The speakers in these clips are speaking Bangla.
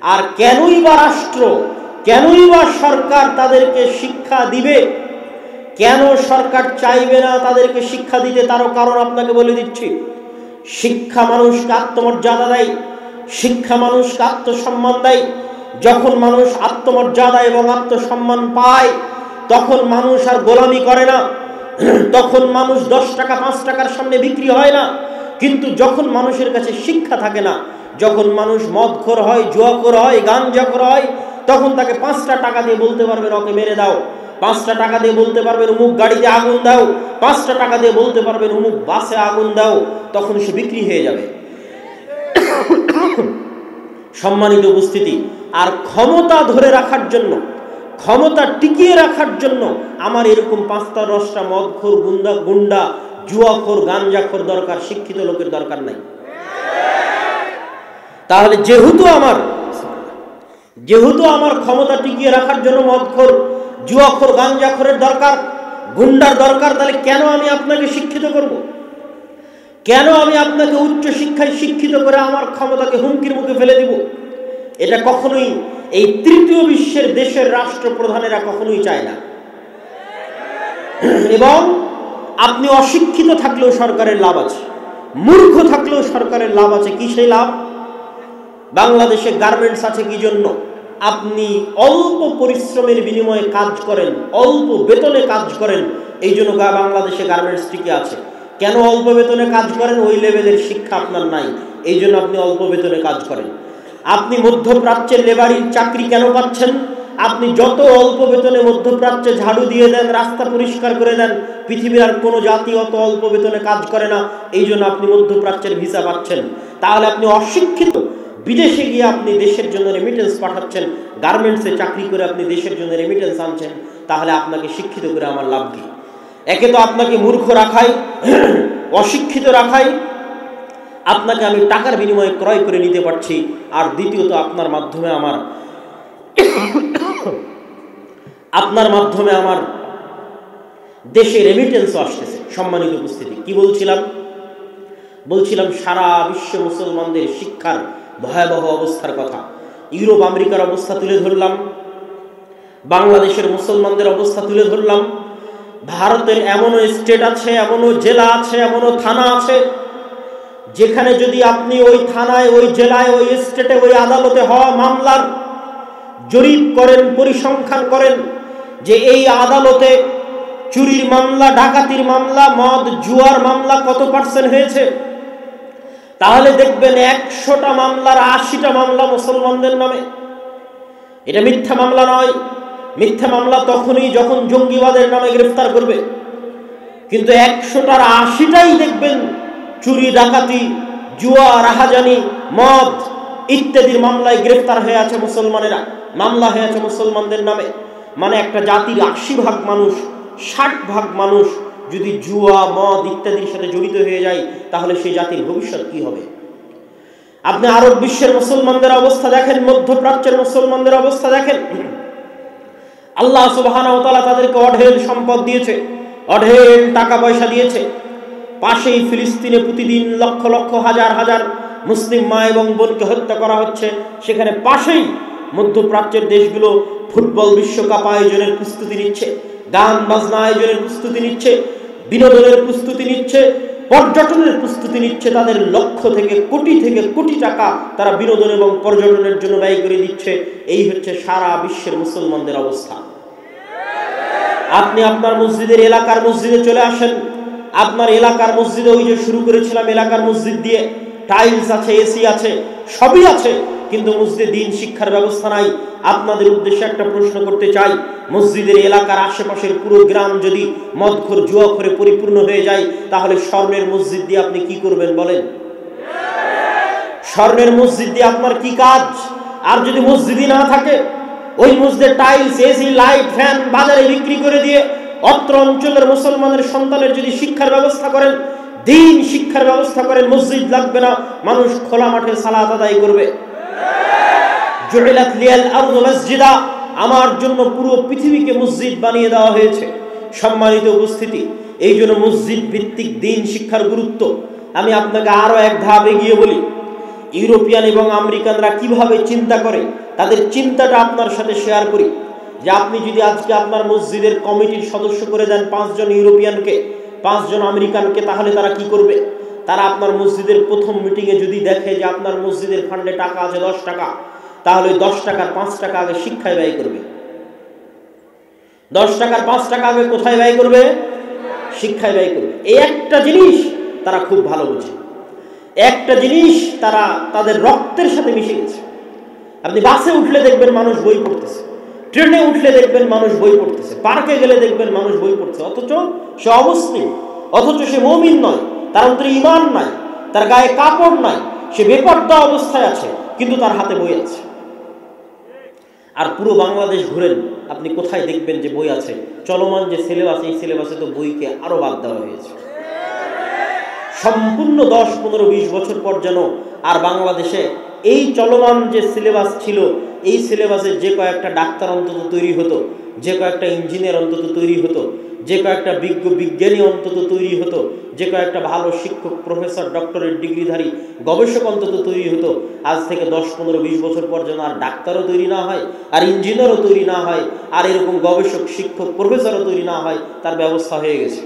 আর কেনই বা রাষ্ট্র, কেনই বা সরকার তাদেরকে শিক্ষা দিবে, কেন সরকার চাইবে না তাদেরকে শিক্ষা দিতে, তারও কারণ আপনাকে বলে দিচ্ছি। শিক্ষা মানুষকে আত্মমর্যাদা দেয়, শিক্ষা মানুষকে আত্মসম্মান দেয়। যখন মানুষ আত্মমর্যাদা এবং আত্মসম্মান পায় তখন মানুষ আর গোলামি করে না, তখন মানুষ 10 টাকা 5 টাকার সামনে বিক্রি হয় না। কিন্তু যখন মানুষের কাছে শিক্ষা থাকে না, যখন মানুষ মদখোর হয়, জুয়াখোর হয়, গাঞ্জাখোর হয়, তখন তাকে 5টা টাকা দিয়ে বলতে পারবেন ওকে মেরে দাও, 5টা টাকা দিয়ে বলতে পারবেন অমুক গাড়িতে আগুন দাও, 5টা টাকা দিয়ে বলতে পারবেন অমুক বাসে আগুন দাও, তখন সে বিক্রি হয়ে যাবে। সম্মানিত উপস্থিতি, আর ক্ষমতা ধরে রাখার জন্য, ক্ষমতা টিকিয়ে রাখার জন্য আমার এরকম 5টা 10টা মদখোর, গুন্ডা, জুয়াখোর, গাঞ্জাখোর দরকার, শিক্ষিত লোকের দরকার নাই। তাহলে যেহেতু আমার ক্ষমতা টিকিয়ে রাখার জন্য মদখোর, জুয়াখোর, গাঞ্জাখোরের দরকার, গুন্ডার দরকার, তাহলে কেন আমি আপনাকে শিক্ষিত করব? কেন আমি আপনাকে উচ্চ শিক্ষায় শিক্ষিত করে আমার ক্ষমতাকে হুমকির মুখে ফেলে দিব? এটা কখনোই এই তৃতীয় বিশ্বের দেশের রাষ্ট্রপ্রধানেরা কখনোই চায় না। এবং আপনি অশিক্ষিত থাকলেও সরকারের লাভ আছে, মূর্খ থাকলেও সরকারের লাভ আছে। কি সেই লাভ? বাংলাদেশে গার্মেন্টস আছে কি জন্য? আপনি অল্প পরিশ্রমের বিনিময়ে কাজ করেন, অল্প বেতনে কাজ করেন, এই জন্য বাংলাদেশে গার্মেন্টস টিকে আছে। কেন অল্প বেতনে কাজ করেন? ওই লেভেলের শিক্ষা আপনার নাই, এই জন্য আপনি অল্প বেতনে কাজ করেন। আপনি মধ্যপ্রাচ্যের লেবারির চাকরি কেন পাচ্ছেন? আপনি যত অল্প বেতনে মধ্যপ্রাচ্যে ঝাড়ু দিয়ে দেন, রাস্তা পরিষ্কার করে দেন, পৃথিবীর আর কোনো জাতি অত অল্প বেতনে কাজ করে না, এই জন্য আপনি মধ্যপ্রাচ্যের ভিসা পাচ্ছেন। তাহলে আপনি অশিক্ষিত, বিদেশে গিয়ে আপনি দেশের জন্য রেমিটেন্স পাঠাচ্ছেন, গার্মেন্টসে চাকরি করে আপনি দেশের জন্য রেমিটেন্স আনছেন, তাহলে আপনাকে শিক্ষিত করে আমার লাভ কি? একে তো আপনাকে মূর্খ রাখাই, অশিক্ষিত রাখাই, আপনাকে আমি টাকার বিনিময়ে ক্রয় করে নিতে পারছি, আর দ্বিতীয়ত আপনার মাধ্যমে আমার দেশে রেমিটেন্সও আসতেছে। সম্মানিত উপস্থিতি, কি বলছিলাম সারা বিশ্ব মুসলমানদের শিক্ষার ভয়াবহ অবস্থার কথা। ইউরোপ আমেরিকার অবস্থা তুলে ধরলাম, বাংলাদেশের মুসলমানদের অবস্থা তুলে ধরলাম। ভারতের এমনও স্টেট আছে, এমনও জেলা আছে, এমনও থানা আছে, যেখানে যদি আপনি ওই থানায়, ওই জেলায়, ওই স্টেটে, ওই আদালতে হওয়া মামলার জরিপ করেন, পরিসংখ্যান করেন যে এই আদালতে চুরির মামলা, ডাকাতির মামলা, মদ জুয়ার মামলা কত % হয়েছে, তাহলে দেখবেন 100টা মামলার 80টা মামলা মুসলমানদের নামে। এটা মিথ্যা মামলা নয়। মিথ্যা মামলা তখনই যখন জঙ্গিবাদের নামে গ্রেফতার করবে, কিন্তু 100টার 80টাই দেখবেন চুরি, ডাকাতি, জুয়া, রাহাজানি, মদ ইত্যাদির মামলায় গ্রেফতার হয়ে আছে মুসলমানেরা, মামলা হয়ে আছে মুসলমানদের নামে। মানে একটা জাতির 80% মানুষ, 60% মানুষ যদি জুয়া, মদ ইত্যাদির সাথে জড়িত হয়ে যায়, তাহলে সেই জাতির ভবিষ্যৎ কি হবে? আপনি আরব বিশ্বের মুসলমানদের অবস্থা দেখেন, মধ্যপ্রাচ্যের মুসলমানদের অবস্থা দেখেন। আল্লাহ সুবহানাহু ওয়া তাআলা তাদেরকে অঢেল সম্পদ দিয়েছে, অঢেল টাকা পয়সা দিয়েছে। পাশেই ফিলিস্তিনে প্রতিদিন লক্ষ লক্ষ, হাজার হাজার মুসলিম মা এবং বোনকে হত্যা করা হচ্ছে। সেখানে পাশেই মধ্যপ্রাচ্যের দেশগুলো ফুটবল বিশ্বকাপ আয়োজনের প্রস্তুতি নিচ্ছে, গান বাজনা আয়োজনের প্রস্তুতি নিচ্ছে, বিনোদনের প্রস্তুতি নিচ্ছে, পর্যটনের প্রস্তুতি নিচ্ছে। তাদের লক্ষ থেকে কোটি টাকা তারা বিনোদন এবং পর্যটনের জন্য ব্যয় করে দিচ্ছে। এই হচ্ছে সারা বিশ্বের মুসলমানদের অবস্থা। আপনি আপনার মসজিদের, এলাকার মসজিদে চলে আসেন। আপনার এলাকার মসজিদে, ওই যে শুরু করেছিলাম এলাকার মসজিদ দিয়ে, টাইলস আছে, এসি আছে, সবই আছে, কিন্তু মসজিদে দ্বীন শিক্ষার ব্যবস্থা নাই। আপনাদের উদ্দেশ্যে একটা প্রশ্ন করতে চাই, মসজিদের এলাকার আশেপাশের পুরো গ্রাম যদি মদখোর, জুয়াখোরে পরিপূর্ণ হয়ে যায়, তাহলে স্বর্ণের মসজিদ দিয়ে আপনি কি করবেন বলেন? স্বর্ণের মসজিদ দিয়ে আপনার কি কাজ? আর যদি মসজিদই না থাকে, ওই মসজিদের টাইলস, এসি, লাইট, ফ্যান বাজারে বিক্রি করে দিয়ে অত্র অঞ্চলের মুসলমানের সন্তানের যদি শিক্ষার ব্যবস্থা করেন, দ্বীন শিক্ষার ব্যবস্থা করেন, মসজিদ লাগবে না, মানুষ খোলা মাঠে সালাত আদায় করবে। জুইলাত লিয়াল আরদু মাসজিদা, আমার জন্য পুরো পৃথিবীকে মসজিদ বানিয়ে দেওয়া হয়েছে। সম্মানিত উপস্থিতি, এই জন্য মসজিদ ভিত্তিক দ্বীন শিক্ষার গুরুত্ব আমি আপনাকে আরো এক ধাপ এগিয়ে বলি। ইউরোপিয়ান এবং আমেরিকানরা কিভাবে চিন্তা করে তাদের চিন্তাটা আপনার সাথে শেয়ার করি। যে আপনি যদি আজকে আপনার মসজিদের কমিটির সদস্য করে দেন 5 জন ইউরোপিয়ানকে, 5 জন আমেরিকানকে, তাহলে তারা কি করবে? তারা আপনার মসজিদের প্রথম মিটিংয়ে যদি দেখে যে আপনার মসজিদের ফান্ডে টাকা আছে 10 টাকা, তাহলে 10 টাকার 5 টাকা আগে শিক্ষায় ব্যয় করবে। 10 টাকার 5 টাকা আগে কোথায় ব্যয় করবে? শিক্ষায় ব্যয় করবে। এই একটা জিনিস তারা খুব ভালো বোঝে, একটা জিনিস তারা তাদের রক্তের সাথে মিশে গেছে। আপনি বাসে উঠলে দেখবেন মানুষ বই পড়তেছে, ট্রেনে উঠলে দেখবেন মানুষ বই পড়তেছে, পার্কে গেলে দেখবেন মানুষ বই পড়ছে, অথচ সে অমুসলিম, অথচ সে মুমিন নয়, তার অন্তরে ঈমান নাই, তার গায়ে কাপড় নাই, সে বেপরদা অবস্থায় আছে, কিন্তু তার হাতে বই আছে। আর পুরো বাংলাদেশ ঘুরেন, আপনি কোথায় দেখবেন যে বই আছে? চলমান যে সিলেবাস, এই সিলেবাসে তো বইকে আরো বাদ দেওয়া হয়েছে। সম্পূর্ণ 10, 15, 20 বছর পর যেন আর বাংলাদেশে এই চলমান যে সিলেবাস ছিল, এই সিলেবাসে যে কয়েকটা ডাক্তার অন্তত তৈরি হতো, যে কয়েকটা ইঞ্জিনিয়ার অন্তত তৈরি হতো, যে কয়েকটা বিজ্ঞানী অন্তত তৈরি হতো, যে কয়েকটা ভালো শিক্ষক, প্রফেসর, ডক্টরেট ডিগ্রিধারী গবেষক অন্তত তৈরি হতো, আজ থেকে 10, 15, 20 বছর পর যেন আর ডাক্তারও তৈরি না হয়, আর ইঞ্জিনিয়ারও তৈরি না হয়, আর এরকম গবেষক, শিক্ষক, প্রফেসরও তৈরি না হয়, তার ব্যবস্থা হয়ে গেছে।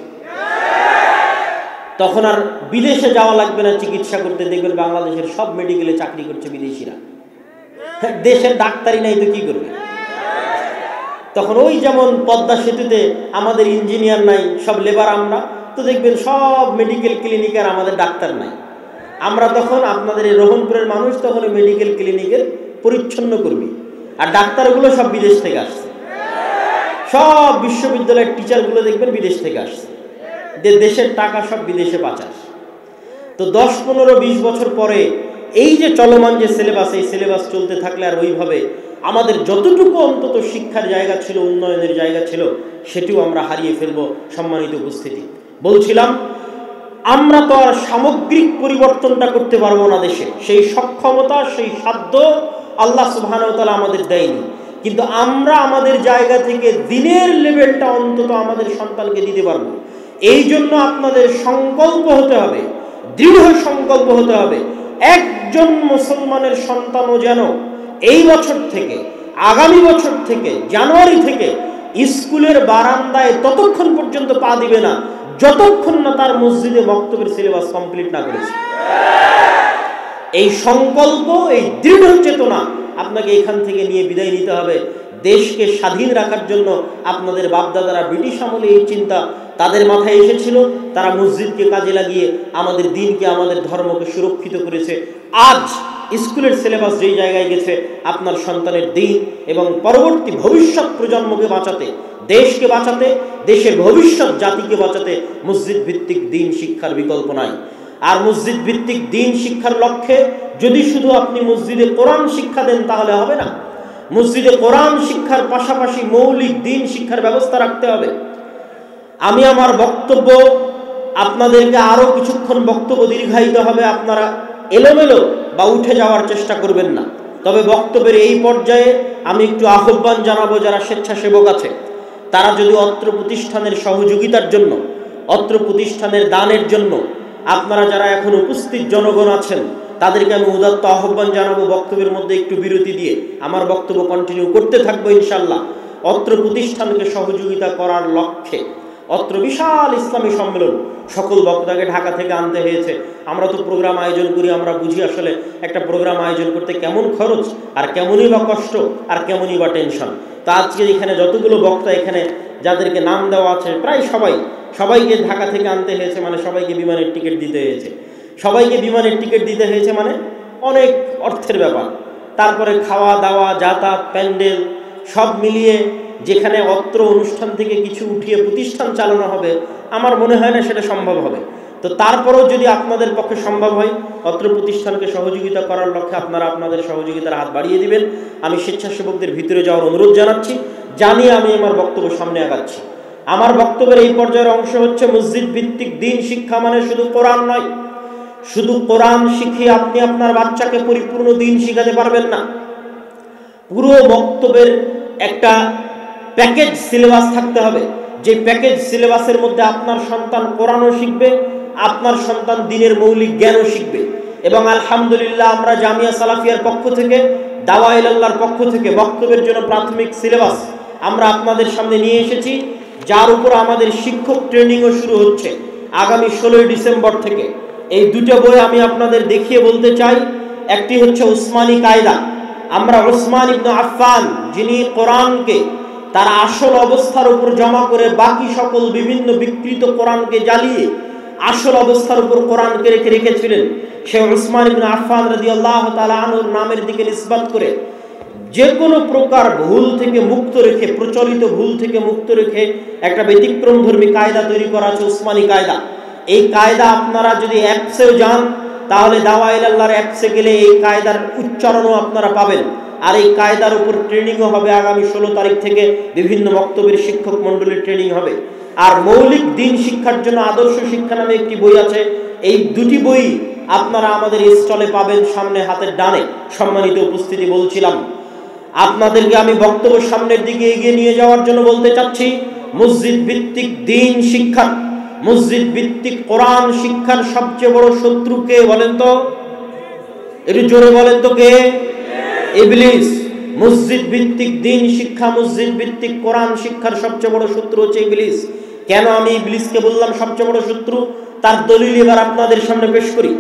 তখন আর বিদেশে যাওয়া লাগবে না চিকিৎসা করতে। দেখবেন বাংলাদেশের সব মেডিকেলে চাকরি করছে বিদেশিরা। দেশের ডাক্তারই নাই তো কি করবে? তখন ওই যেমন পদ্মা সেতুতে আমাদের ইঞ্জিনিয়ার নাই, সব লেবার আমরা, তো দেখবেন সব মেডিকেল ক্লিনিকের আমাদের ডাক্তার নাই। আমরা তখন আপনাদের এই রোহনপুরের মানুষ তখন মেডিকেল ক্লিনিকের পরিচ্ছন্ন কর্মী, আর ডাক্তারগুলো সব বিদেশ থেকে আসছে। সব বিশ্ববিদ্যালয়ের টিচারগুলো দেখবেন বিদেশ থেকে আসছে, দেশের টাকা সব বিদেশে পাচার। তো 10, 15, 20 বছর পরে এই যে চলমান যে সিলেবাস, এই সিলেবাস চলতে থাকলে আর ওইভাবে আমাদের যতটুকু অন্তত শিক্ষার জায়গা ছিল, উন্নয়নের জায়গা ছিল, সেটিও আমরা হারিয়ে ফেলব। সম্মানিত উপস্থিতি, বলছিলাম আমরা তো আর সামগ্রিক পরিবর্তনটা করতে পারবো না দেশে, সেই সক্ষমতা, সেই সাধ্য আল্লাহ সুবহানাহু ওয়া তাআলা আমাদের দেয়নি, কিন্তু আমরা আমাদের জায়গা থেকে দিনের লেভেলটা অন্তত আমাদের সন্তানকে দিতে পারবো। এই জন্য আপনাদের সংকল্প হতে হবে, দৃঢ় সংকল্প হতে হবে, একজন মুসলমানের সন্তানও যেন এই বছর থেকে, আগামী বছর থেকে, জানুয়ারি থেকে স্কুলের বারান্দায় ততক্ষণ পর্যন্ত পা দিবে না যতক্ষণ না তার মসজিদে বক্তব্যের সিলেবাস কমপ্লিট না করেছে। এই সংকল্প, এই দৃঢ় চেতনা আপনাকে এখান থেকে নিয়ে বিদায় নিতে হবে। দেশকে স্বাধীন রাখার জন্য আপনাদের বাপদাদারা ব্রিটিশ আমলে এই চিন্তা তাদের মাথায় এসেছিল, তারা মসজিদকে কাজে লাগিয়ে আমাদের দিনকে, আমাদের ধর্মকে সুরক্ষিত করেছে। আজ স্কুলের সিলেবাস যেই জায়গায় গেছে, আপনার সন্তানের দিন এবং পরবর্তী ভবিষ্যৎ প্রজন্মকে বাঁচাতে, দেশকে বাঁচাতে, দেশের ভবিষ্যৎ জাতিকে বাঁচাতে মসজিদ ভিত্তিক দিন শিক্ষার বিকল্প নাই। আর মসজিদ ভিত্তিক দিন শিক্ষার লক্ষ্যে যদি শুধু আপনি মসজিদে কোরআন শিক্ষা দেন তাহলে হবে না। মসজিদে কোরআন শিক্ষার পাশাপাশি মৌলিক দিন শিক্ষার ব্যবস্থা রাখতে হবে। আমি আমার বক্তব্য আপনাদেরকে আরো কিছুক্ষণ বক্তব্য দীর্ঘায়িত হবে, আপনারা এলোমেলো বা উঠে যাওয়ার চেষ্টা করবেন না। তবে বক্তব্যের এই পর্যায়ে আমি একটু আহ্বান জানাবো, যারা স্বেচ্ছাসেবক আছে তারা যদি অত্র প্রতিষ্ঠানের সহযোগিতার জন্য, অত্র প্রতিষ্ঠানের দানের জন্য, আপনারা যারা এখন উপস্থিত জনগণ আছেন তাদেরকে আমি উদাত্ত আহ্বান জানাবো, বক্তব্যের মধ্যে একটু বিরতি দিয়ে আমার বক্তব্য কন্টিনিউ করতে থাকবো ইনশাল্লাহ। অত্র প্রতিষ্ঠানকে সহযোগিতা করার লক্ষ্যে অত্র বিশাল ইসলামী সম্মেলন, সকল বক্তাকে ঢাকা থেকে আনতে হয়েছে। আমরা তো প্রোগ্রাম আয়োজন করি, আমরা বুঝি আসলে একটা প্রোগ্রাম আয়োজন করতে কেমন খরচ, আর কেমনই বা কষ্ট, আর কেমনই বা টেনশন। তো আজকে এখানে যতগুলো বক্তা এখানে যাদেরকে নাম দেওয়া আছে, প্রায় সবাইকে ঢাকা থেকে আনতে হয়েছে, মানে সবাইকে বিমানের টিকিট দিতে হয়েছে। সবাইকে বিমানের টিকিট দিতে হয়েছে মানে অনেক অর্থের ব্যাপার। তারপরে খাওয়া দাওয়া, যাতায়াত, প্যান্ডেল সব মিলিয়ে যেখানে অত্র অনুষ্ঠান থেকে কিছু উঠিয়ে প্রতিষ্ঠান চালানো হবে, আমার মনে হয় না সেটা সম্ভব হবে। তো তারপরেও যদি আপনাদের পক্ষে সম্ভব হয়, অত্র প্রতিষ্ঠানকে সহযোগিতা করার লক্ষ্যে আপনারা আপনাদের সহযোগিতার হাত বাড়িয়ে দিবেন। আমি স্বেচ্ছাসেবকদের ভিতরে যাওয়ার অনুরোধ জানাচ্ছি, জানিয়ে আমি আমার বক্তব্য সামনে আগাচ্ছি। আমার বক্তব্যের এই পর্যায়ের অংশ হচ্ছে মসজিদ ভিত্তিক দিন শিক্ষা মানে শুধু কোরআন নয়। শুধু কোরআন শিখিয়ে আপনি আপনার বাচ্চাকে পরিপূর্ণ দিন শিখাতে পারবেন না। পুরো বক্তব্যের একটা প্যাকেজ সিলেবাস থাকতে হবে, যে প্যাকেজ সিলেবাসের মধ্যে আপনার সন্তান কোরআনও শিখবে, আপনার সন্তান দিনের মৌলিক জ্ঞানও শিখবে। এবং আলহামদুলিল্লাহ আমরা জামিয়া সালাফিয়ার পক্ষ থেকে, দাওয়ায়ে আল্লাহর পক্ষ থেকে বক্তব্যের জন্য প্রাথমিক সিলেবাস আমরা আপনাদের সামনে নিয়ে এসেছি, যার উপর আমাদের শিক্ষক ট্রেনিংও শুরু হচ্ছে আগামী 16 ডিসেম্বর থেকে। এই দুটো বই আমি আপনাদের দেখিয়ে বলতে চাই। একটি হচ্ছে উসমানী কায়দা। আমরা উসমান ইবনে আফফান, যিনি কোরআনকে তার আসল অবস্থার উপর জমা করে বাকি সকল বিভিন্ন বিকৃত কোরআনকে জ্বালিয়ে আসল অবস্থার উপর কোরআনকে রেখেছিলেন, সে উসমান ইবনে আফফান রাদিয়াল্লাহু তাআলা আনহুর নামের দিকে নিসবত করে যে কোনো প্রকার ভুল থেকে মুক্ত রেখে, প্রচলিত ভুল থেকে মুক্ত রেখে একটা ব্যতিক্রমধর্মী কায়দা তৈরি করা আছে উসমানী কায়দা। এই কায়দা আপনারা যদি অ্যাপসেও যান, তাহলে দাওয়ায়ে আল্লাহর অ্যাপসে গেলে এই কায়দার উচ্চারণও আপনারা পাবেন। আর এই কায়দার উপর ট্রেনিংও হবে আগামী 16 তারিখ থেকে, বিভিন্ন বক্তব্যের শিক্ষক মণ্ডলীর ট্রেনিং হবে। আর মৌলিক দিন শিক্ষার জন্য আদর্শ শিক্ষা নামে একটি বই আছে। এই দুটি বই আপনারা আমাদের স্টলে পাবেন, সামনে হাতের ডানে। সম্মানিত উপস্থিতি, বলছিলাম আপনাদেরকে আমি বক্তব্য সামনের দিকে এগিয়ে নিয়ে যাওয়ার জন্য বলতে চাচ্ছি, মসজিদ ভিত্তিক দিন শিক্ষা, মসজিদ ভিত্তিক কোরআন শিক্ষার সবচেয়ে বড় শত্রু কে বলেন তো? একটু জোরে বলেন তো, কে? ইবলিস। মসজিদ ভিত্তিক দিন শিক্ষা, মসজিদ ভিত্তিক কোরআন শিক্ষার সবচেয়ে বড় শত্রু হচ্ছে ইবলিস। কেন আমি ইবলিসকে বললাম সবচেয়ে বড় শত্রু, তার দলিল এবার আপনাদের সামনে পেশ করি।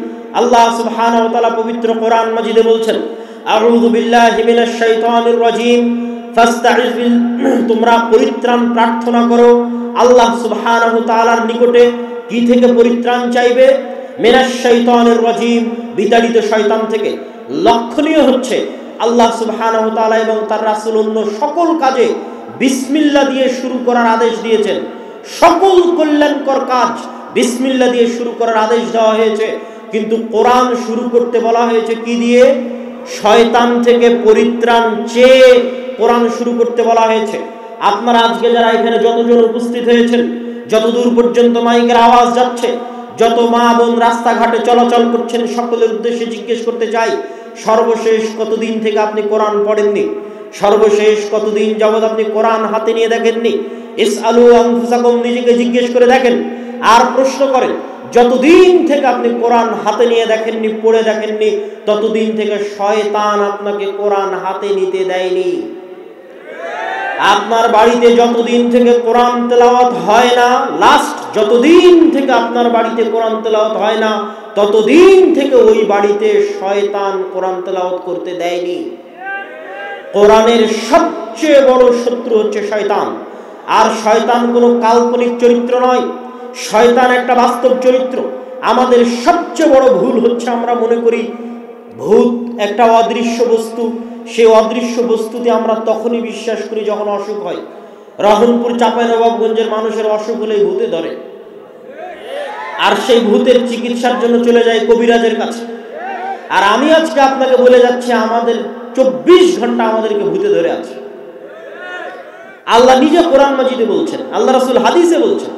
আল্লাহ সুবহানাহু ওয়া তাআলা পবিত্র কোরআন মাজিদে বলছেন, আউযু বিল্লাহি মিনাশ শাইতানির রাজীম ফাস্তাইজ বিল, তোমরা পরিত্রাণ প্রার্থনা করো আল্লাহ সুবহানাহু ওয়া তাআলার নিকটে। কি থেকে পরিত্রাণ চাইবে? মিনাশ শাইতানির রাজীম, বিতাড়িত শয়তান থেকে। লক্ষণীয় হচ্ছে আল্লাহ সুবহানাহু ওয়া তাআলা এবং তার রাসূল অন্য সকল কাজে বিসমিল্লাহ দিয়ে শুরু করার আদেশ দিয়েছেন। সকল কল্যাণকর কাজ বিসমিল্লাহ দিয়ে শুরু করার আদেশ দেওয়া হয়েছে, কিন্তু কোরআন শুরু করতে বলা হয়েছে কি দিয়ে? শয়তান থেকে পরিত্রাণ চেয়ে কোরআন শুরু করতে বলা হয়েছে। আপনারা আজকে যারা এখানে যতজন উপস্থিত হয়েছেন, যতদূর পর্যন্ত মাইকের আওয়াজ যাচ্ছে, যত মা বোন রাস্তাঘাটে চলাচল করছেন, সকলের উদ্দেশ্যে জিজ্ঞেস করতে চাই, সর্বশেষ কতদিন থেকে আপনি কোরআন পড়েননি? সর্বশেষ কতদিন যাবৎ আপনি কোরআন হাতে নিয়ে দেখেননি? ইসআলু আনফুসাকুম, নিজেকে জিজ্ঞেস করে দেখেন। আর প্রশ্ন করেন, যতদিন থেকে আপনি কোরআন হাতে নিয়ে দেখেননি, পড়ে দেখেননি, ততদিন থেকে শয়তান আপনাকে কোরআন হাতে নিতে দেয়নি। আপনার বাড়িতে যতদিন থেকে কোরআন তেলাওয়াত হয় না, লাস্ট যতদিন থেকে আপনার বাড়িতে কোরআন তেলাওয়াত হয় না, ততদিন থেকে ওই বাড়িতে শয়তান কোরআন তেলাওয়াত করতে দেয়নি। কোরআনের সবচেয়ে বড় শত্রু হচ্ছে শয়তান। আর শয়তান কোনো কাল্পনিক চরিত্র নয়, শয়তান একটা বাস্তব চরিত্র। আমাদের সবচেয়ে বড় ভুল হচ্ছে আমরা মনে করি ভূত একটা অদৃশ্য বস্তু, সেই অদৃশ্য বস্তুতে আমরা তখনই বিশ্বাস করি যখন অসুখ হয়। রহনপুর চাঁপাইনবাবগঞ্জের মানুষের অসুখ হলেই ভূতে ধরে, আর সেই ভূতের চিকিৎসার জন্য চলে যায় কবিরাজের কাছে। আর আমি আজকে আপনাকে বলে যাচ্ছি, আমাদের 24 ঘন্টা আমাদেরকে ভূতে ধরে আছে। আল্লাহ নিজে কোরআন মাজিদে বলছেন, আল্লাহ রাসূল হাদিসে বলছেন,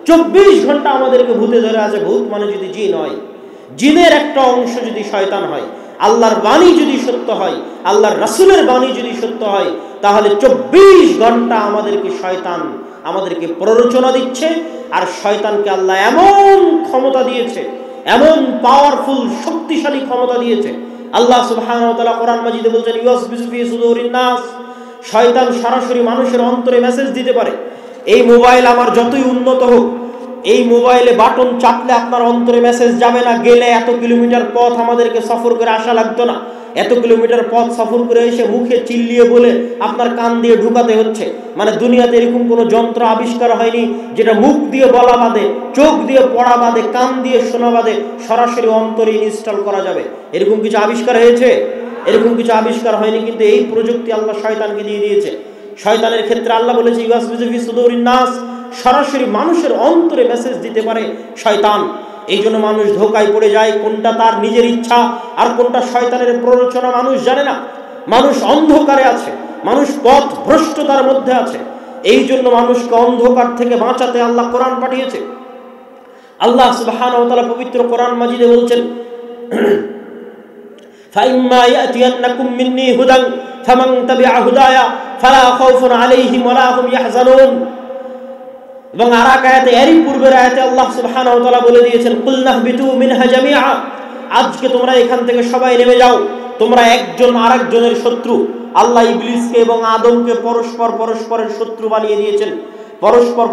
24 ঘন্টা আমাদেরকে ভূতে ধরে আছে। ভূত মানে যদি জিন হয়, জিনের একটা অংশ যদি শয়তান হয়, আল্লাহর বাণী যদি সত্য হয়, আল্লাহর রাসূলের বাণী যদি সত্য হয়, তাহলে 24 ঘন্টা আমাদেরকে শয়তান আমাদেরকে প্ররোচনা দিচ্ছে। আর শয়তানকে আল্লাহ এমন ক্ষমতা দিয়েছে, এমন পাওয়ারফুল শক্তিশালী ক্ষমতা দিয়েছে। আল্লাহ সুবহানাহু ওয়া তাআলা কোরআন মাজিদে বলছেন, ইউসবিসু ফি সুদুরিন নাস, শয়তান সরাসরি মানুষের অন্তরে মেসেজ দিতে পারে। এই মোবাইল আমার যতই উন্নত হোক, এই মোবাইলে বাটন চাপলে আপনার অন্তরে মেসেজ যাবে না। গেলে এত কিলোমিটার পথ আমাদেরকে সফর করে আসা লাগতো না, এত কিলোমিটার পথ সফর করে এসে মুখে চিল্লিয়ে বলে আপনার কান দিয়ে ঢুকাতে হচ্ছে। মানে দুনিয়াতে এরকম কোনো যন্ত্র আবিষ্কার হয়নি যেটা মুখ দিয়ে বলা বাদে, চোখ দিয়ে পড়া বাদে, কান দিয়ে শোনা বাদে সরাসরি অন্তরে ইনস্টল করা যাবে। এরকম কিছু আবিষ্কার হয়েছে? এরকম কিছু আবিষ্কার হয়নি, কিন্তু এই প্রযুক্তি আল্লাহ শয়তানকে দিয়ে দিয়েছে। শয়তানের ক্ষেত্রে আল্লাহ বলেছে, ইউসবিসু ফি সুদুরিন নাস, সরাসরি মানুষের অন্তরে মেসেজ দিতে পারে শয়তান। এই জন্য মানুষ ধোকায় পড়ে যায়, কোনটা তার নিজের ইচ্ছা আর কোনটা শয়তানের প্ররোচনা মানুষ জানে না। মানুষ অন্ধকারে আছে, মানুষ পথ ভ্রষ্টতার মধ্যে আছে। এই জন্য মানুষকে অন্ধকার থেকে বাঁচাতে আল্লাহ কোরআন পাঠিয়েছে। আল্লাহ সুবহানাহু ওয়া তাআলা পবিত্র কোরআন মাজিদে বলছেন, ফাইম্মা ইয়াতিয়ান্নাকুম মিন্নী হুদান ফামান তাবিআ হুদায়া ফালা খাউফুন আলাইহিম ওয়ালা হুম ইয়াহজানুন। এবং আর এক আয়াতে, এরই পূর্বের আয়াতে আল্লাহ সুবহানাহু ওয়া তাআলা বলে দিয়েছেন, কুল নাহবিতু মিনহা জামিআ আজকে তোমরা এখান থেকে সবাই নেমে যাও, তোমরা একজন আরেকজনের শত্রু। আল্লাহ ইবলিসকে এবং আদমকে পরস্পরের শত্রু বানিয়ে দিয়েছেন।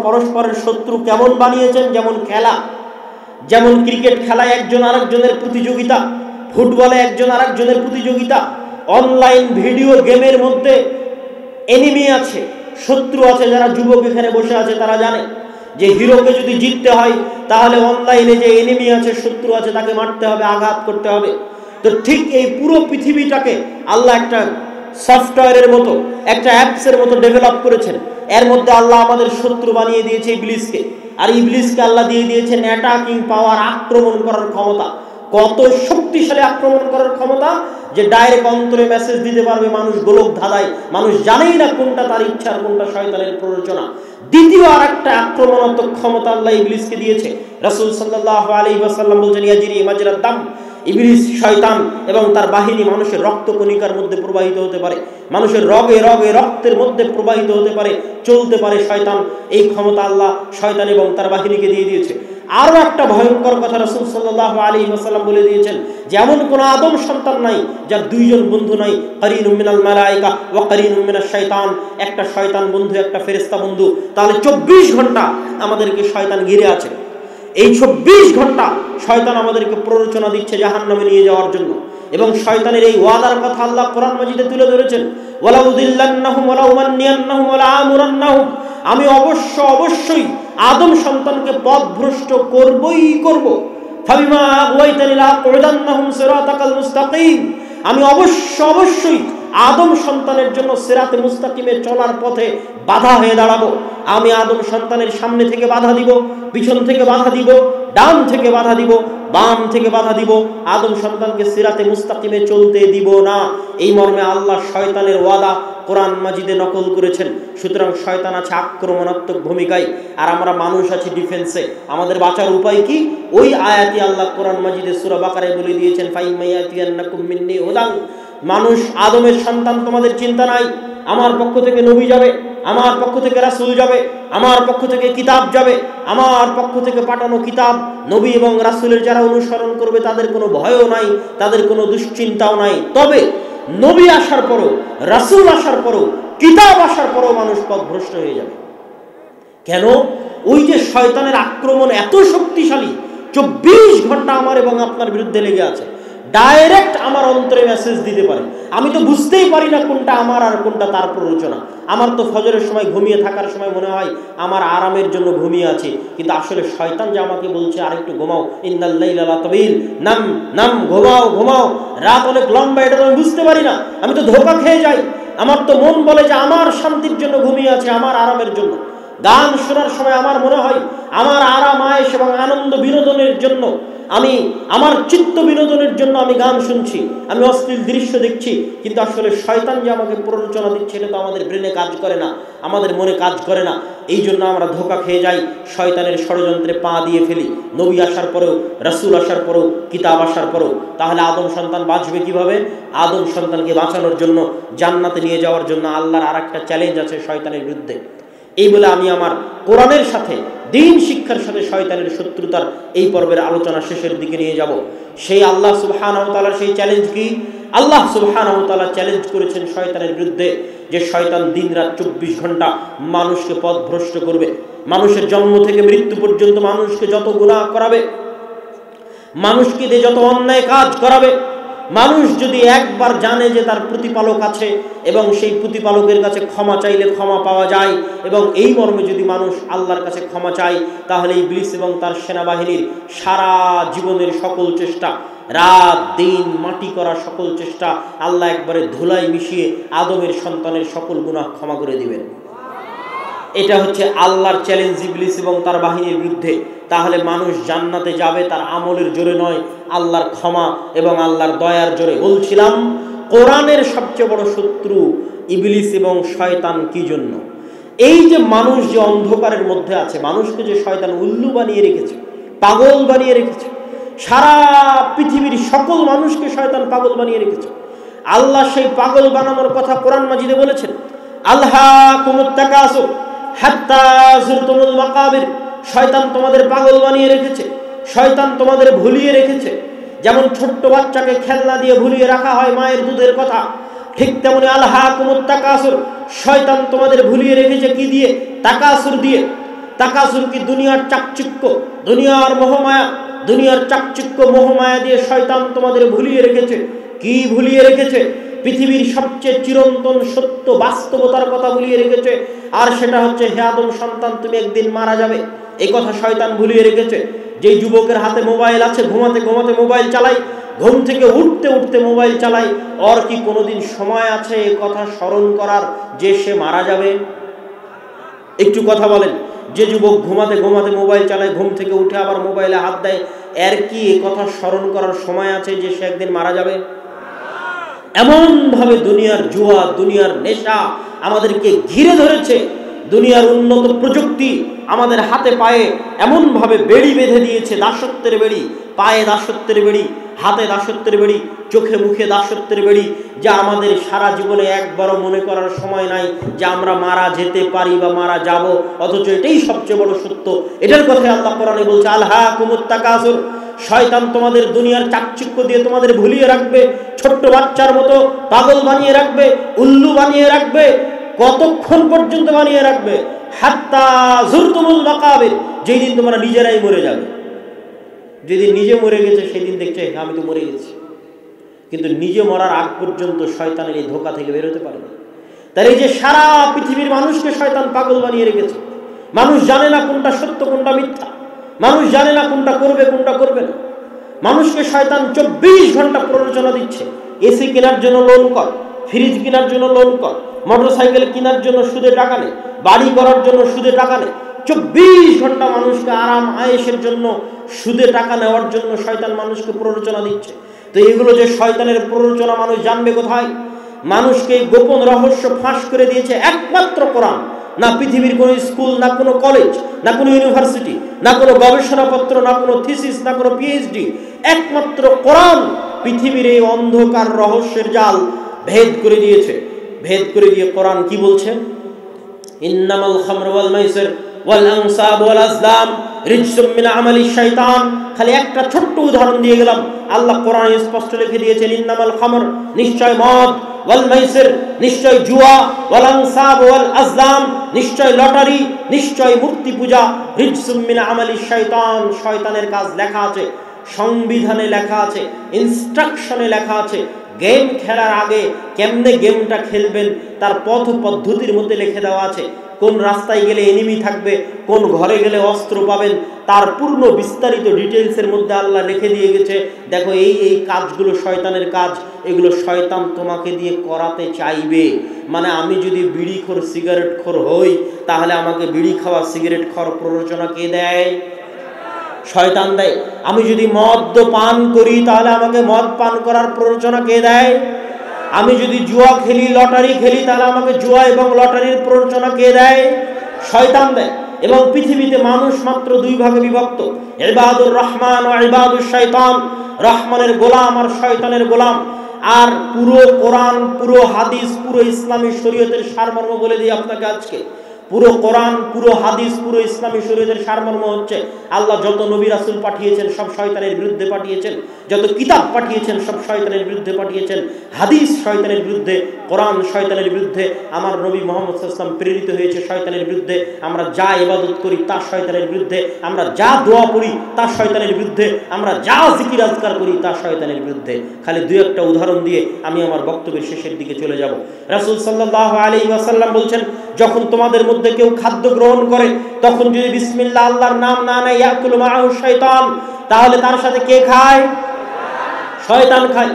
পরস্পরের শত্রু কেমন বানিয়েছেন? যেমন খেলা, যেমন ক্রিকেট খেলায় একজন আরেকজনের প্রতিযোগিতা, ফুটবলে একজন আরেকজনের প্রতিযোগিতা, অনলাইন ভিডিও গেমের মধ্যে এনিমি আছে, শত্রু আছে। যারা যুবক এখানে বসে আছে তারা জানে যে হিরোকে যদি জিততে হয় তাহলে অনলাইনে যে এনিমি আছে, শত্রু আছে, তাকে মারতে হবে, আঘাত করতে হবে। তো ঠিক এই পুরো পৃথিবীটাকে আল্লাহ একটা সফটওয়্যারের মতো, একটা অ্যাপসের মতো ডেভেলপ করেছেন। এর মধ্যে আল্লাহ আমাদের শত্রু বানিয়ে দিয়েছে ইবলিসকে, আর ইবলিসকে আল্লাহ দিয়ে দিয়েছেন অ্যাটাকিং পাওয়ার, আক্রমণ করার ক্ষমতা। কত শক্তিশালী আক্রমণ করার ক্ষমতা যে ডাইরেক্ট অন্তরে মেসেজ দিতে পারবে। মানুষ গোলক ধাঁধায়, মানুষ জানেই না কোনটা তার ইচ্ছা আর কোনটা শয়তানের প্ররোচনা। দ্বিতীয় আর একটা আক্রমণাত্মক ক্ষমতা আল্লাহ ইবলিসকে দিয়েছে। রাসূল সাল্লাল্লাহু আলাইহি ওয়াসাল্লাম বলেছেন, ইয়াজরি মাজরাদ দাম, ইবলিস শয়তান এবং তার বাহিনী মানুষের রক্ত কণিকার মধ্যে প্রবাহিত হতে পারে, মানুষের রগে রগে রক্তের মধ্যে প্রবাহিত হতে পারে, চলতে পারে শয়তান। এই ক্ষমতা আল্লাহ শয়তান এবং তার বাহিনীকে দিয়ে দিয়েছে। আরো একটা ভয়ঙ্কর কথা রাসূল সাল্লাল্লাহু আলাইহি ওয়াসাল্লাম বলে দিয়েছেন, যেমন কোন আদম সন্তান নাই যার দুইজন বন্ধু নাই, কারিনুম মিনাল মালায়েকা ওয়া কারিনুম মিনাশ শয়তান। একটা শয়তান বন্ধু, একটা ফেরেশতা বন্ধু। তাহলে 24 ঘন্টা আমাদেরকে শয়তান ঘিরে আছে। এই 24 ঘন্টা শয়তান আমাদেরকে প্ররোচনা দিচ্ছে জাহান্নামে নিয়ে যাওয়ার জন্য। এবং শয়তানের এই ওয়াদার কথা আল্লাহ কোরআন মাজিদে তুলে ধরেছেন, ওয়ালা উদিল্লান্নাহুম ওয়ালা উমান্নিয়ান্নাহুম ওয়ালা আমুরান্নাহুম। আমি অবশ্যই আদম সন্তানকে পথভ্রষ্ট করবই করব। ফাবিমা আগওয়াইতানি লাআকুদান্নাহুম সিরাতাকাল মুস্তাকিম। আমি অবশ্যই আদম সন্তানের জন্য সিরাতে মুস্তাকিমে চলার পথে বাধা হয়ে দাঁড়াবো। আমি আদম সন্তানের সামনে থেকে বাধা দিব, পিছন থেকে বাধা দিব, ডান থেকে বাধা দিব, বাম থেকে বাধা দিব। আদম সন্তানকে সিরাতে মুস্তাকিমে চলতে দিব না। এই মর্মে আল্লাহ শয়তানের ওয়াদা কোরআন মাজিদে নকল করেছেন। সুতরাং শয়তান আছে আক্রমণাত্মক ভূমিকায়, আর আমরা মানুষ আছি ডিফেন্সে। আমাদের বাঁচার উপায় কি? ওই আয়াতি আল্লাহ কোরআন মাজিদে সূরা বাকারায় বলে দিয়েছেন, ফাইমাইয়াতিয়ান্নাকুম মিন্নি হুদান। মানুষ আদমের সন্তান, তোমাদের চিন্তা নাই, আমার পক্ষ থেকে নবী যাবে, আমার পক্ষ থেকে রাসূল যাবে, আমার পক্ষ থেকে কিতাব যাবে। আমার পক্ষ থেকে পাঠানো কিতাব, নবী এবং রাসূলের যারা অনুসরণ করবে তাদের কোনো ভয়ও নাই, তাদের কোনো দুশ্চিন্তাও নাই। তবে নবী আসার পরও, রাসূল আসার পরও, কিতাব আসার পরও মানুষ পথভ্রষ্ট হয়ে যাবে। কেন? ওই যে শয়তানের আক্রমণ এত শক্তিশালী, 24 ঘন্টা আমার এবং আপনার বিরুদ্ধে লেগে আছে। ডাইরেক্ট আমার অন্তরে মেসেজ দিতে পারে। আমি তো বুঝতেই পারি না কোনটা আমার আর কোনটা তার প্ররোচনা। আমার তো ফজরের সময় ঘুমিয়ে থাকার সময় মনে হয় আমার আরামের জন্য ঘুমিয়ে আছি, কিন্তু আসলে শয়তান যে আমাকে বলছে আরেকটু ঘুমাও, ইন্নাল লাইলা লাতাবিল, নাম নাম, ঘুমাও, রাত অনেক লম্বা, এটা তো আমি বুঝতে পারি না। আমি তো ধোঁকা খেয়ে যাই। আমার তো মন বলে যে আমার শান্তির জন্য ঘুমিয়ে আছে, আমার আরামের জন্য। গান শোনার সময় আমার মনে হয় আমার আরাম আয়েশ এবং আনন্দ বিনোদনের জন্য, আমি আমার চিত্ত বিনোদনের জন্য আমি গান শুনছি, আমি অশ্লীল দৃশ্য দেখছি। কিন্তু আসলে শয়তান যে আমাকে প্ররোচনা দিচ্ছে এটা তো আমাদের ব্রেনে কাজ করে না, আমাদের মনে কাজ করে না। এই জন্য আমরা ধোঁকা খেয়ে যাই, শয়তানের ষড়যন্ত্রে পা দিয়ে ফেলি। নবী আসার পরেও, রাসূল আসার পরেও, কিতাব আসার পরেও। তাহলে আদম সন্তান বাঁচবে কিভাবে? আদম সন্তানকে বাঁচানোর জন্য, জান্নাতে নিয়ে যাওয়ার জন্য আল্লাহর আরেকটা চ্যালেঞ্জ আছে শয়তানের বিরুদ্ধে। এই বলে আমি আমার কোরআনের সাথে, দ্বীন শিক্ষার সাথে শয়তানের শত্রুতার এই পর্বের আলোচনা শেষের দিকে নিয়ে যাব। সেই আল্লাহ সুবহানাহু ওয়া তাআলার সেই চ্যালেঞ্জ কি? আল্লাহ সুবহানাহু ওয়া তাআলা চ্যালেঞ্জ করেছেন শয়তানের বিরুদ্ধে যে শয়তান দিনরাত 24 ঘন্টা মানুষকে পথভ্রষ্ট করবে। মানুষের জন্ম থেকে মৃত্যু পর্যন্ত মানুষকে যত গুনাহ করাবে, মানুষকে দিয়ে যত অন্যায় কাজ করাবে। মানুষ যদি একবার জানে যে তার প্রতিপালক আছে এবং সেই প্রতিপালকের কাছে ক্ষমা চাইলে ক্ষমা পাওয়া যায়, এবং এই মর্মে যদি মানুষ আল্লাহর কাছে ক্ষমা চায়, তাহলে ইবলিস এবং তার সেনাবাহিনীর সারা জীবনের সকল চেষ্টা, রাত দিন মাটি করা সকল চেষ্টা আল্লাহ একবারে ধুলায় মিশিয়ে আদমের সন্তানের সকল গুনাহ ক্ষমা করে দিবেন। এটা হচ্ছে আল্লাহর চ্যালেঞ্জ ইবলিস এবং তার বাহিনীর বিরুদ্ধে। তাহলে মানুষ জান্নাতে যাবে তার আমলের জোরে নয়, আল্লাহর ক্ষমা এবং আল্লাহর দয়ার জোরে। বলছিলাম কোরআনের সবচেয়ে বড় শত্রু ইবলিস এবং শয়তান কি জন্য? এই যে মানুষ যে অন্ধকারের মধ্যে আছে, মানুষকে যে শয়তান উল্লু বানিয়ে রেখেছে, পাগল বানিয়ে রেখেছে, সারা পৃথিবীর সকল মানুষকে শয়তান পাগল বানিয়ে রেখেছে। আল্লাহ সেই পাগল বানানোর কথা কোরআন মাজিদে বলেছেন, আলহাকুমুত তাকাসুর হাত্তা যুরতুমুল মাকাবির। শয়তান তোমাদের পাগল বানিয়ে রেখেছে, শয়তান তোমাদের ভুলিয়ে রেখেছে। যেমন ছোট্ট বাচ্চাকে খেলনা দিয়ে ভুলিয়ে রাখা হয় মায়ের দুধের কথা, ঠিক তেমনি আলহাকুমুত তাকাসুর, শয়তান তোমাদের ভুলিয়ে রেখেছে কি দিয়ে? তাকাসুর দিয়ে। তাকাসুর কি? দুনিয়ার চাকচিক্য, দুনিয়ার মোহমায়া, দুনিয়ার চাকচিক্য মোহমায়া দিয়ে শয়তান তোমাদের ভুলিয়ে রেখেছে। কি ভুলিয়ে রেখেছে? পৃথিবীর সবচেয়ে চিরন্তন সত্য বাস্তবতার কথা ভুলিয়ে রেখেছে, আর সেটা হচ্ছে হে আদম সন্তান তুমি একদিন মারা যাবে। এই কথা শয়তান ভুলিয়ে রেখেছে। যে যুবকের হাতে মোবাইল আছে, ঘুমাতে ঘুমাতে মোবাইল চালাই, ঘুম থেকে উঠতে উঠতে মোবাইল চালাই, ওর কি কোনোদিন সময় আছে এই কথা স্মরণ করার যে সে মারা যাবে? একটু কথা বলেন। যে যুবক ঘুমাতে ঘুমাতে মোবাইল চালায়, ঘুম থেকে উঠে আবার মোবাইলে হাত দেয়, এর কি এই কথা স্মরণ করার সময় আছে যে সে একদিন মারা যাবে? এমন ভাবে দুনিয়ার জুয়া, দুনিয়ার নেশা আমাদেরকে ঘিরে ধরেছে, দুনিয়ার উন্নত প্রযুক্তি আমাদের হাতে পায়ে এমন ভাবে বেড়ি বেঁধে দিয়েছে, দাসত্বের বেড়ি, পায়ে দাসত্বের বেড়ি, হাতে দাসত্বের বেড়ি, চোখে মুখে দাসত্বের বেড়ি, যা আমাদের সারা জীবনে একবারও মনে করার সময় নাই যে আমরা মারা যেতে পারি বা মারা যাব, অথচ এটাই সবচেয়ে বড় সত্য। এটার কথাই আল্লাহ কোরআনে বলছে আলহাকুমুত তাকাসুর, শয়তান তোমাদের দুনিয়ার চাকচিক্য দিয়ে তোমাদের ভুলিয়ে রাখবে, ছোট্ট বাচ্চার মতো পাগল বানিয়ে রাখবে, উল্লু বানিয়ে রাখবে। কতক্ষণ পর্যন্ত বানিয়ে রাখবে? হাত্তা যুরতুমুল মাকাবির, যেই দিন তোমরা নিজেরাই মরে যাবে। যেদিন নিজে মরে গেছে সেই দিন দেখছে আমি তো মরে গেছি, কিন্তু নিজে মরার আগ পর্যন্ত শয়তানের এই ধোঁকা থেকে বের হতে পারে না। তার এই যে সারা পৃথিবীর মানুষকে শয়তান পাগল বানিয়ে রেখেছে, মানুষ জানে না কোনটা সত্য কোনটা মিথ্যা, মানুষ জানে না কোনটা করবে কোনটা করবে না। মানুষকে শয়তান 24 ঘন্টা প্ররোচনা দিচ্ছে, এসি কেনার জন্য লোন কর, ফ্রিজ কেনার জন্য লোন কর, মোটরসাইকেল কেনার জন্য সুদে টাকা নে, বাড়ি করার জন্য সুদে টাকা নে। 24 ঘন্টা মানুষকে আরাম আয়েশের জন্য সুদে টাকা নেওয়ার জন্য শয়তান মানুষকে প্ররোচনা দিচ্ছে। তো এগুলো যে শয়তানের প্ররোচনা মানুষ জানবে কোথায়? মানুষকে গোপন রহস্য ফাঁস করে দিয়েছে একমাত্র কোরআন। না পৃথিবীর কোনো স্কুল, না কোনো কলেজ, না কোনো ইউনিভার্সিটি, না কোনো গবেষণাপত্র, না কোনো থিসিস, না কোনো পিএইচডি, একমাত্র কোরআন পৃথিবীর এই অন্ধকার রহস্যের জাল ভেদ করে দিয়েছে। ভেদ করে দিয়ে কোরআন কি বলছে? ইন্নামাল খামরু ওয়াল মাইসির ওয়াল আনসাব ওয়াল আজলাম রিজসুম মিন আমালিশ শাইতান। খালি একটা ছোট্ট উদাহরণ দিয়ে গেলাম। আল্লাহ কোরআনে স্পষ্ট লিখে দিয়েছেন ইন্নামাল খামর, নিশ্চয় মদ, ওয়াল মাইসির, নিশ্চয় জুয়া, ওয়াল আনসাব ওয়াল আজলাম, নিশ্চয় লটারি, নিশ্চয় মূর্তি পূজা, রিজসুম মিন আমালিশ শাইতান, শয়তানের কাজ লেখা আছে, সংবিধানে লেখা আছে, ইনস্ট্রাকশনে লেখা আছে। গেম খেলার আগে কেমনে গেমটা খেলবেন তার পথ পদ্ধতির মধ্যে লিখে দেওয়া আছে। কোন রাস্তায় গেলে এনিমি থাকবে, কোন ঘরে গেলে অস্ত্র পাবেন, তার পূর্ণ বিস্তারিত ডিটেলসের মধ্যে আল্লাহ লিখে দিয়ে গেছে। দেখো এই এই কাজগুলো শয়তানের কাজ, এগুলো শয়তান তোমাকে দিয়ে করাতে চাইবে। মানে আমি যদি বিড়িখোর সিগারেটখোর হই, তাহলে আমাকে বিড়ি খাওয়া সিগারেট খাওয়ার প্ররোচনা কে দেয়? শয়তান দেয়। আমি যদি মদ পান করি, তাহলে আমাকে মদ পান করার প্ররোচনা কে দেয়? আমি যদি জুয়া খেলি, লটারি খেলি, তাহলে আমাকে জুয়া এবং লটারির প্ররোচনা কে দেয়? শয়তান দেয়। এবং পৃথিবীতে মানুষ মাত্র দুই ভাগে বিভক্ত, ইবাদুর রহমান ও ইবাদুশ শয়তান, রহমানের গোলাম আর শয়তানের গোলাম। আর পুরো কোরআন, পুরো হাদিস, পুরো ইসলামী শরীয়তের সারমর্ম বলে দিই আপনাকে আজকে। পুরো কোরআন, পুরো হাদিস, পুরো ইসলামী শরীয়তের সারমর্ম হচ্ছে আল্লাহ যত নবী রাসূল পাঠিয়েছেন সব শয়তানের বিরুদ্ধে পাঠিয়েছেন, যত কিতাব পাঠিয়েছেন সব শয়তানের বিরুদ্ধে পাঠিয়েছেন। হাদিস শয়তানের বিরুদ্ধে, কোরআন শয়তানের বিরুদ্ধে, আমার নবী মুহাম্মদ সাল্লাল্লাহু আলাইহি ওয়াসাল্লাম প্রেরিত হয়েছে শয়তানের বিরুদ্ধে। আমরা যা ইবাদত করি তা শয়তানের বিরুদ্ধে, আমরা যা দোয়া পড়ি তা শয়তানের বিরুদ্ধে, আমরা যা জিকির আজকার করি তা শয়তানের বিরুদ্ধে। খালি দুই একটা উদাহরণ দিয়ে আমি আমার বক্তব্যের শেষের দিকে চলে যাব। রাসূল সাল্লাল্লাহু আলাইহি ওয়াসাল্লাম বলছেন, যখন তোমাদের মধ্যে কেউ খাদ্য গ্রহণ করে, তখন যদি বিসমিল্লাহ আল্লাহর নাম না নেয়, ইয়াকুলু মাআহু শাইতান, তাহলে তার সাথে কে খায়? শয়তান খায়।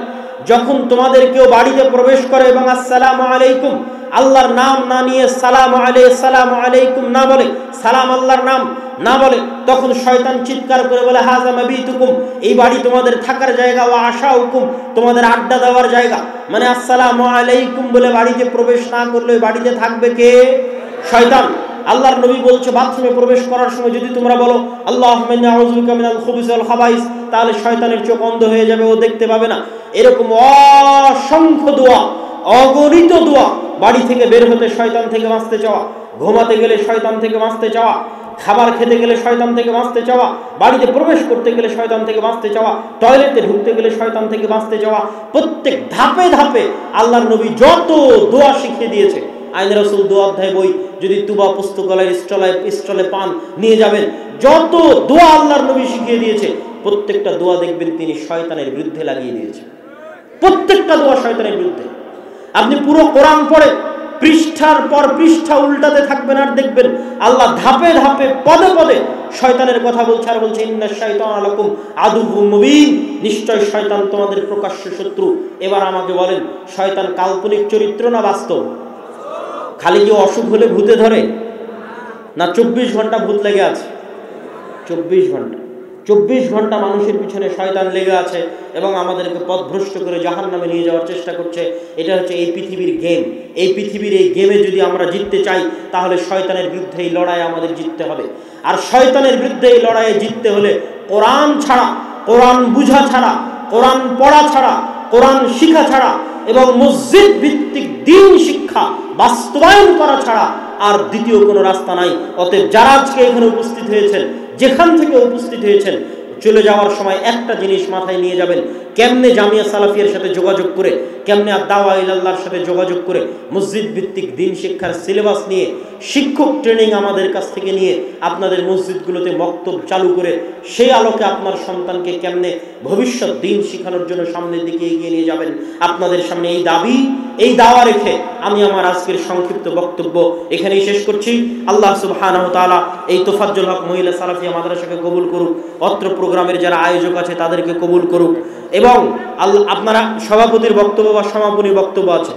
যখন তোমাদের কেউ বাড়িতে প্রবেশ করে এবং আসসালামু আলাইকুম আল্লাহর নাম না নিয়ে সালামু আলাইকুম না বলে, সালাম আল্লাহর নাম না বলে, তখন শয়তান চিৎকার করে বলে হাযা মাবিতুকুম, এই বাড়ি তোমাদের থাকার জায়গা, ওয়া আশাউকুম, তোমাদের আড্ডা দেওয়ার জায়গা। মানে আসসালামু আলাইকুম বলে বাড়িতে প্রবেশ না করলে বাড়িতে থাকবে কে? শয়তান। আল্লাহর নবী বলছে, বাথরুমে প্রবেশ করার সময় যদি তোমরা বলো আল্লাহুম্মা ইন্নী আউযু বিকা মিনাল খুবুসি ওয়াল খাবাইস, তাহলে শয়তানের চোখ অন্ধ হয়ে যাবে, ও দেখতে পাবে না। এরকম অসংখ্য দোয়া, অগণিত দোয়া, বাড়ি থেকে বের হতে শয়তান থেকে বাঁচতে চাওয়া। ঘুমাতে গেলে শয়তান থেকে বাঁচতে চাওয়া, খাবার খেতে গেলে শয়তান থেকে বাঁচতে চাওয়া, বাড়িতে প্রবেশ করতে গেলে শয়তান থেকে বাঁচতে চাওয়া, টয়লেটে ঢুকতে গেলে শয়তান থেকে বাঁচতে চাওয়া, প্রত্যেক ধাপে ধাপে আল্লাহর নবী যত দোয়া শিখিয়ে দিয়েছে। আইন রাসূল 2 অধ্যায় বই যদি তুবা পুস্তকালয়ের স্টলে পান নিয়ে যাবেন, যত দোয়া আল্লাহর নবী শিখিয়ে দিয়েছে প্রত্যেকটা দোয়া দেখবেন তিনি শয়তানের বিরুদ্ধে লাগিয়ে দিয়েছে। প্রত্যেকটা দোয়া শয়তানের বিরুদ্ধে। আপনি পুরো কোরআন পড়ে পৃষ্ঠার পর পৃষ্ঠা উল্টাতে থাকবেন আর দেখবেন আল্লাহ ধাপে ধাপে পদে পদে শয়তানের কথা বলছে আর বলছে ইন্নাশ শাইতানা লাকুম আদুউম মুবিন, নিশ্চয় শয়তান তোমাদের প্রকাশ্য শত্রু। এবার আমাকে বলেন, শয়তান কাল্পনিক চরিত্র না বাস্তব? খালি কি অসুখ হলে ভূতে ধরে না 24 ঘন্টা ভূত লেগে আছে? 24 ঘন্টা মানুষের পিছনে শয়তান লেগে আছে এবং আমাদেরকে পথভ্রষ্ট করে জাহান্নামে নিয়ে যাওয়ার চেষ্টা করছে। এটা হচ্ছে এই পৃথিবীর গেম। এই পৃথিবীর এই গেমে যদি আমরা জিততে চাই তাহলে শয়তানের বিরুদ্ধে এই লড়াই আমাদের জিততে হবে। আর শয়তানের বিরুদ্ধে এই লড়াইয়ে জিততে হলে কোরআন ছাড়া, কোরআন বুঝা ছাড়া, কোরআন পড়া ছাড়া, কোরআন শিখা ছাড়া এবং মসজিদ ভিত্তিক দ্বীন শিক্ষা বাস্তবায়ন করা ছাড়া আর দ্বিতীয় কোনো রাস্তা নাই। অতএব যারা আজকে এখানে উপস্থিত হয়েছেন, যেখান থেকে উপস্থিত হয়েছেন, চলে যাওয়ার সময় একটা জিনিস মাথায় নিয়ে যাবেন, কেমনে জামিয়া সালাফিয়ার সাথে যোগাযোগ করে, কেমনে দাওয়া ইলাল্লাহর সাথে যোগাযোগ করে মসজিদ ভিত্তিক দ্বীন শিক্ষার সিলেবাস নিয়ে, শিক্ষক ট্রেনিং আমাদের কাছ থেকে নিয়ে আপনাদের মসজিদগুলোতে মক্তব চালু করে সেই আলোকে আপনার সন্তানকে কেমনে ভবিষ্যৎ দ্বীন শেখানোর জন্য সামনের দিকে এগিয়ে নিয়ে যাবেন, আপনাদের সামনে এই দাবি, এই দাওয়া রেখে আমি আমার আজকের সংক্ষিপ্ত বক্তব্য এখানেই শেষ করছি। আল্লাহ সুবহানাহু ওয়া তাআলা এই তোফাজ্জল হক মহিলা সালাফিয়া মাদ্রাসাকে কবুল করুক, অত্র প্রোগ্রামের যারা আয়োজক আছে তাদেরকে কবুল করুক এবং আপনারা সভাপতির বক্তব্য বা সমাপনী বক্তব্য আছে